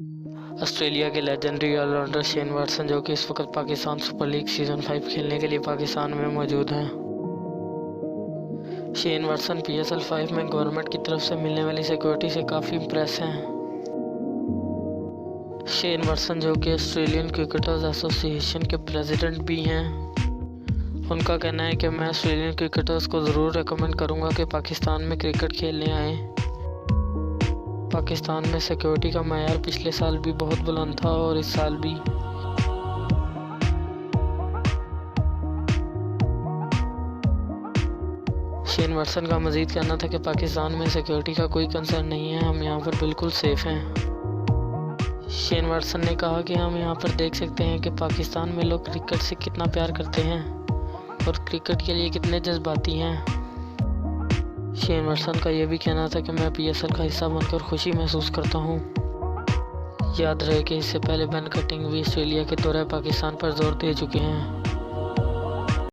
Australia के legendary allrounder Shane Watson, जो कि इस वक्त पाकिस्तान सुपर लीग सीज़न 5 खेलने के लिए पाकिस्तान में मौजूद हैं। शेन वाटसन PSL 5 में गवर्नमेंट की तरफ से मिलने वाली सिक्योरिटी से काफ़ी इम्प्रेस हैं। शेन वाटसन, जो कि ऑस्ट्रेलियन क्रिकेटर्स एसोसिएशन के प्रेसिडेंट भी हैं, उनका कहना है कि मैं ऑस्ट्रेलियन क्रिकेटर्स को ज़रूर रेकमेंड करूंगा कि पाकिस्तान में क्रिकेट खेलने आएँ। पाकिस्तान में सिक्योरिटी का मायार पिछले साल भी बहुत बुलंद था और इस साल भी। शेन वाटसन का मज़ीद कहना था कि पाकिस्तान में सिक्योरिटी का कोई कंसर्न नहीं है, हम यहाँ पर बिल्कुल सेफ़ हैं। शेन वाटसन ने कहा कि हम यहाँ पर देख सकते हैं कि पाकिस्तान में लोग क्रिकेट से कितना प्यार करते हैं और क्रिकेट के लिए कितने जज्बाती हैं। शेन वाटसन का यह भी कहना था कि मैं PSL का हिस्सा बनकर खुशी महसूस करता हूँ। याद रहे कि इससे पहले बेन कटिंग भी ऑस्ट्रेलिया के दौरे पाकिस्तान पर जोर दे चुके हैं।